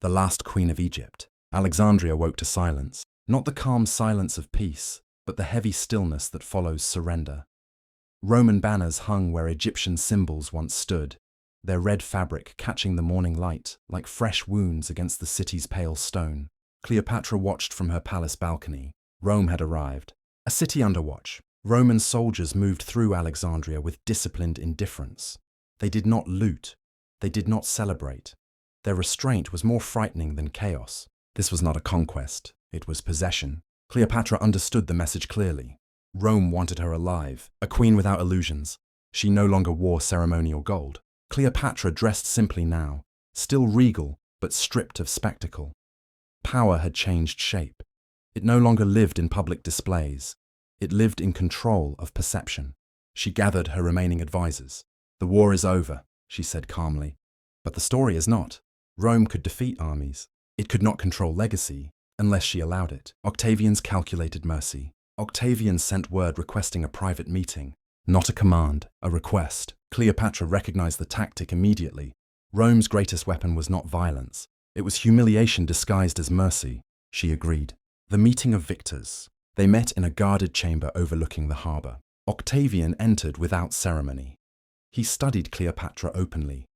the last queen of Egypt. Alexandria woke to silence, not the calm silence of peace, but the heavy stillness that follows surrender. Roman banners hung where Egyptian symbols once stood, their red fabric catching the morning light like fresh wounds against the city's pale stone. Cleopatra watched from her palace balcony. Rome had arrived. A city under watch. Roman soldiers moved through Alexandria with disciplined indifference. They did not loot. They did not celebrate. Their restraint was more frightening than chaos. This was not a conquest. It was possession. Cleopatra understood the message clearly. Rome wanted her alive, a queen without illusions. She no longer wore ceremonial gold. Cleopatra dressed simply now, still regal, but stripped of spectacle. Power had changed shape. It no longer lived in public displays. It lived in control of perception. She gathered her remaining advisors. "The war is over," she said calmly. But the story is not. Rome could defeat armies. It could not control legacy, unless she allowed it. Octavian's calculated mercy. Octavian sent word requesting a private meeting. Not a command, a request. Cleopatra recognized the tactic immediately. Rome's greatest weapon was not violence. It was humiliation disguised as mercy. She agreed. The meeting of victors. They met in a guarded chamber overlooking the harbor. Octavian entered without ceremony. He studied Cleopatra openly,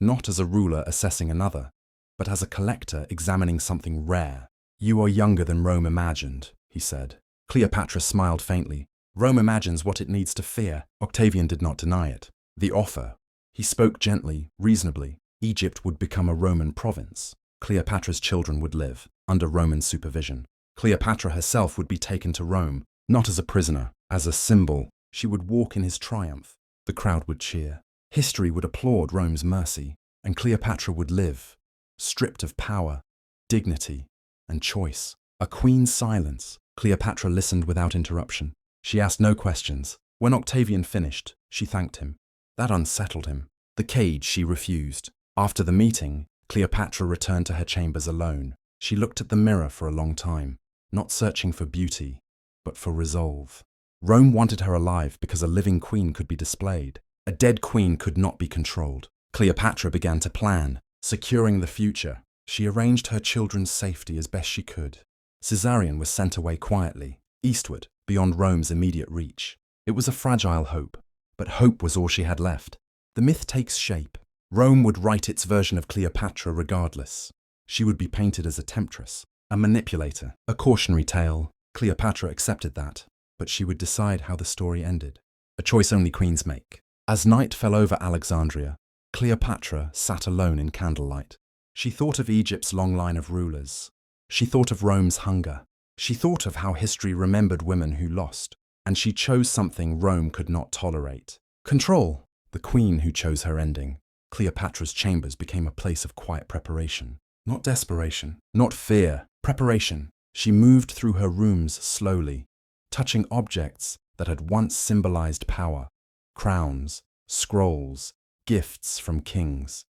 not as a ruler assessing another, but as a collector examining something rare. "You are younger than Rome imagined," he said. Cleopatra smiled faintly. "Rome imagines what it needs to fear." Octavian did not deny it. The offer. He spoke gently, reasonably. Egypt would become a Roman province. Cleopatra's children would live under Roman supervision. Cleopatra herself would be taken to Rome, not as a prisoner, as a symbol. She would walk in his triumph. The crowd would cheer. History would applaud Rome's mercy, and Cleopatra would live, stripped of power, dignity, and choice. A queen's silence. Cleopatra listened without interruption. She asked no questions. When Octavian finished, she thanked him. That unsettled him. The cage she refused. After the meeting, Cleopatra returned to her chambers alone. She looked at the mirror for a long time, not searching for beauty, but for resolve. Rome wanted her alive because a living queen could be displayed. A dead queen could not be controlled. Cleopatra began to plan, securing the future. She arranged her children's safety as best she could. Caesarion was sent away quietly, eastward, beyond Rome's immediate reach. It was a fragile hope, but hope was all she had left. The myth takes shape. Rome would write its version of Cleopatra regardless. She would be painted as a temptress, a manipulator, a cautionary tale. Cleopatra accepted that, but she would decide how the story ended. A choice only queens make. As night fell over Alexandria, Cleopatra sat alone in candlelight. She thought of Egypt's long line of rulers. She thought of Rome's hunger. She thought of how history remembered women who lost. And she chose something Rome could not tolerate. Control. The queen who chose her ending. Cleopatra's chambers became a place of quiet preparation. Not desperation, not fear, preparation. She moved through her rooms slowly, touching objects that had once symbolized power. Crowns, scrolls, gifts from kings.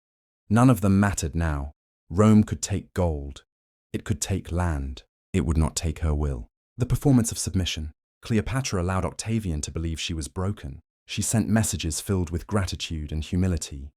None of them mattered now. Rome could take gold. It could take land. It would not take her will. The performance of submission. Cleopatra allowed Octavian to believe she was broken. She sent messages filled with gratitude and humility.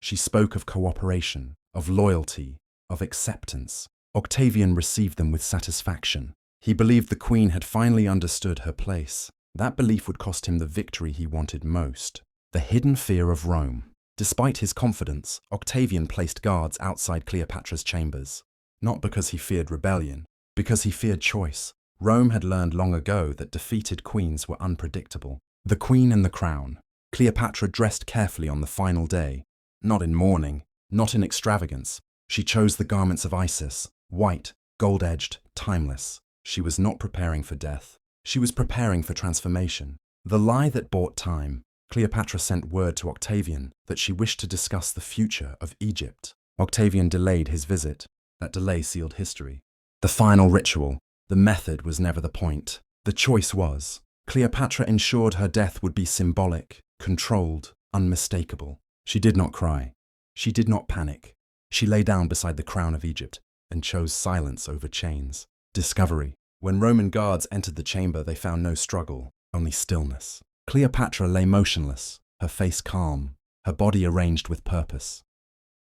She spoke of cooperation, of loyalty, of acceptance. Octavian received them with satisfaction. He believed the queen had finally understood her place. That belief would cost him the victory he wanted most, the hidden fear of Rome. Despite his confidence, Octavian placed guards outside Cleopatra's chambers. Not because he feared rebellion, because he feared choice. Rome had learned long ago that defeated queens were unpredictable. The queen and the crown. Cleopatra dressed carefully on the final day. Not in mourning, not in extravagance. She chose the garments of Isis, white, gold-edged, timeless. She was not preparing for death. She was preparing for transformation. The lie that bought time. Cleopatra sent word to Octavian that she wished to discuss the future of Egypt. Octavian delayed his visit. That delay sealed history. The final ritual. The method was never the point. The choice was. Cleopatra ensured her death would be symbolic, controlled, unmistakable. She did not cry. She did not panic. She lay down beside the crown of Egypt and chose silence over chains. Discovery. When Roman guards entered the chamber, they found no struggle, only stillness. Cleopatra lay motionless, her face calm, her body arranged with purpose.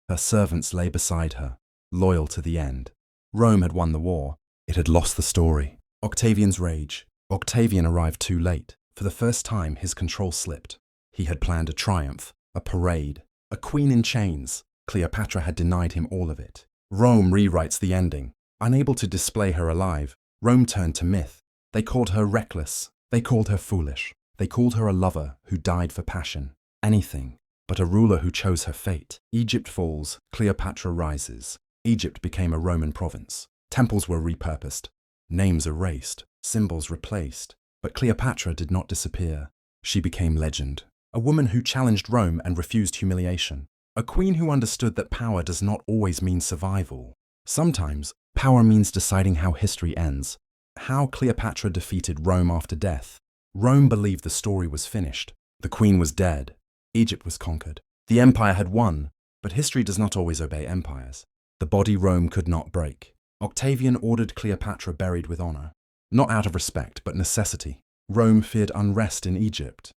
Her servants lay beside her, loyal to the end. Rome had won the war. It had lost the story. Octavian's rage. Octavian arrived too late. For the first time, his control slipped. He had planned a triumph, a parade, a queen in chains. Cleopatra had denied him all of it. Rome rewrites the ending. Unable to display her alive, Rome turned to myth. They called her reckless. They called her foolish. They called her a lover who died for passion. Anything but a ruler who chose her fate. Egypt falls, Cleopatra rises. Egypt became a Roman province. Temples were repurposed, names erased, symbols replaced. But Cleopatra did not disappear. She became legend. A woman who challenged Rome and refused humiliation. A queen who understood that power does not always mean survival. Sometimes, power means deciding how history ends. How Cleopatra defeated Rome after death. Rome believed the story was finished. The queen was dead. Egypt was conquered. The empire had won, but history does not always obey empires. The body Rome could not break. Octavian ordered Cleopatra buried with honor. Not out of respect, but necessity. Rome feared unrest in Egypt.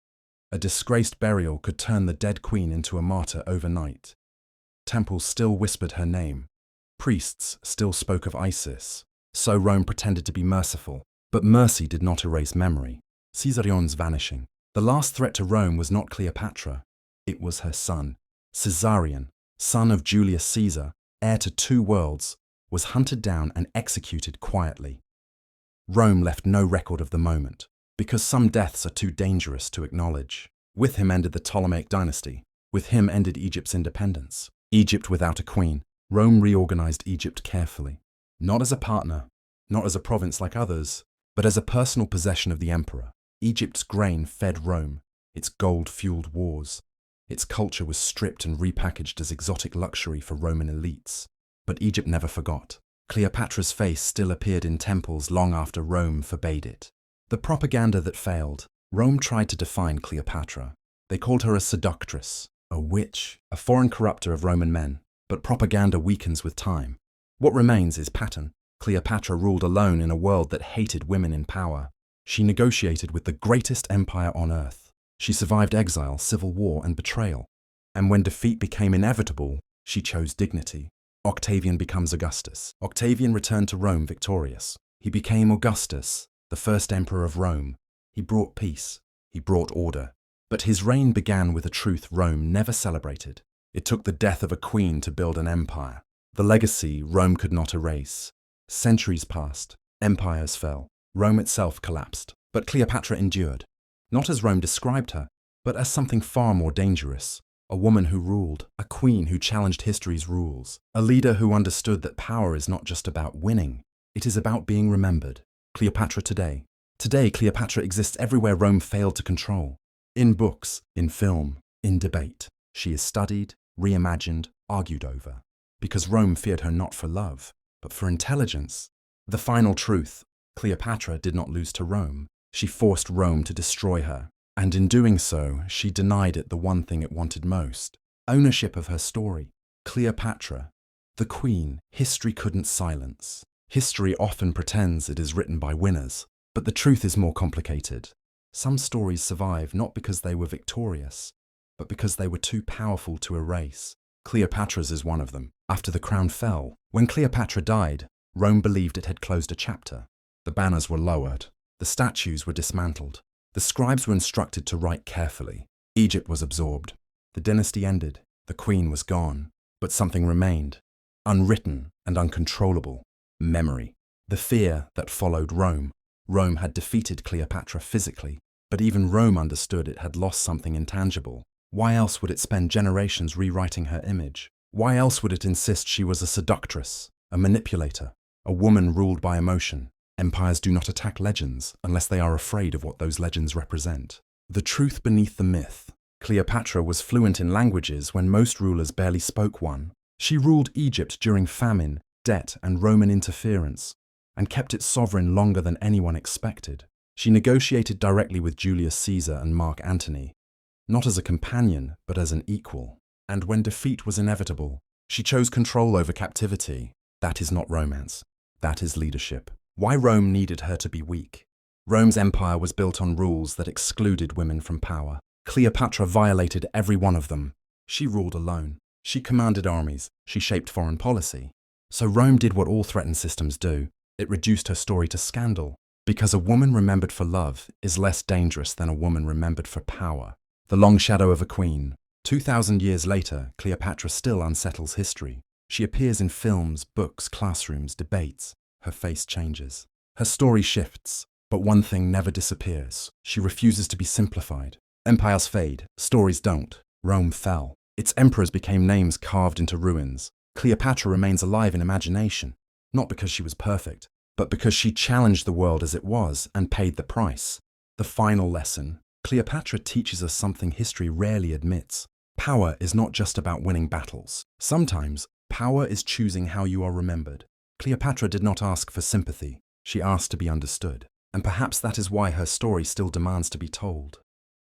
A disgraced burial could turn the dead queen into a martyr overnight. Temples still whispered her name. Priests still spoke of Isis. So Rome pretended to be merciful. But mercy did not erase memory. Caesarion's vanishing. The last threat to Rome was not Cleopatra. It was her son. Caesarion, son of Julius Caesar, heir to 2 worlds, was hunted down and executed quietly. Rome left no record of the moment, because some deaths are too dangerous to acknowledge. With him ended the Ptolemaic dynasty. With him ended Egypt's independence. Egypt without a queen. Rome reorganized Egypt carefully. Not as a partner, not as a province like others, but as a personal possession of the emperor. Egypt's grain fed Rome. Its gold fueled wars. Its culture was stripped and repackaged as exotic luxury for Roman elites. But Egypt never forgot. Cleopatra's face still appeared in temples long after Rome forbade it. The propaganda that failed. Rome tried to define Cleopatra. They called her a seductress, a witch, a foreign corrupter of Roman men. But propaganda weakens with time. What remains is pattern. Cleopatra ruled alone in a world that hated women in power. She negotiated with the greatest empire on earth. She survived exile, civil war, and betrayal. And when defeat became inevitable, she chose dignity. Octavian becomes Augustus. Octavian returned to Rome victorious. He became Augustus, the first emperor of Rome. He brought peace. He brought order. But his reign began with a truth Rome never celebrated. It took the death of a queen to build an empire. The legacy Rome could not erase. Centuries passed. Empires fell. Rome itself collapsed. But Cleopatra endured. Not as Rome described her, but as something far more dangerous. A woman who ruled, a queen who challenged history's rules, a leader who understood that power is not just about winning, it is about being remembered. Cleopatra today. Today, Cleopatra exists everywhere Rome failed to control. In books, in film, in debate. She is studied, reimagined, argued over. Because Rome feared her not for love, but for intelligence. The final truth, Cleopatra did not lose to Rome. She forced Rome to destroy her. And in doing so, she denied it the one thing it wanted most. Ownership of her story. Cleopatra, the queen, history couldn't silence. History often pretends it is written by winners, but the truth is more complicated. Some stories survive not because they were victorious, but because they were too powerful to erase. Cleopatra's is one of them. After the crown fell, when Cleopatra died, Rome believed it had closed a chapter. The banners were lowered. The statues were dismantled. The scribes were instructed to write carefully. Egypt was absorbed. The dynasty ended. The queen was gone. But something remained. Unwritten and uncontrollable. Memory. The fear that followed Rome. Rome had defeated Cleopatra physically, but even Rome understood it had lost something intangible. Why else would it spend generations rewriting her image? Why else would it insist she was a seductress, a manipulator, a woman ruled by emotion? Empires do not attack legends unless they are afraid of what those legends represent. The truth beneath the myth. Cleopatra was fluent in languages when most rulers barely spoke one. She ruled Egypt during famine, debt, and Roman interference, and kept it sovereign longer than anyone expected. She negotiated directly with Julius Caesar and Mark Antony, not as a companion, but as an equal. And when defeat was inevitable, she chose control over captivity. That is not romance. That is leadership. Why Rome needed her to be weak. Rome's empire was built on rules that excluded women from power. Cleopatra violated every one of them. She ruled alone. She commanded armies. She shaped foreign policy. So Rome did what all threatened systems do. It reduced her story to scandal. Because a woman remembered for love is less dangerous than a woman remembered for power. The long shadow of a queen. 2,000 years later, Cleopatra still unsettles history. She appears in films, books, classrooms, debates. Her face changes. Her story shifts. But one thing never disappears. She refuses to be simplified. Empires fade. Stories don't. Rome fell. Its emperors became names carved into ruins. Cleopatra remains alive in imagination. Not because she was perfect, but because she challenged the world as it was and paid the price. The final lesson. Cleopatra teaches us something history rarely admits. Power is not just about winning battles. Sometimes, power is choosing how you are remembered. Cleopatra did not ask for sympathy. She asked to be understood. And perhaps that is why her story still demands to be told.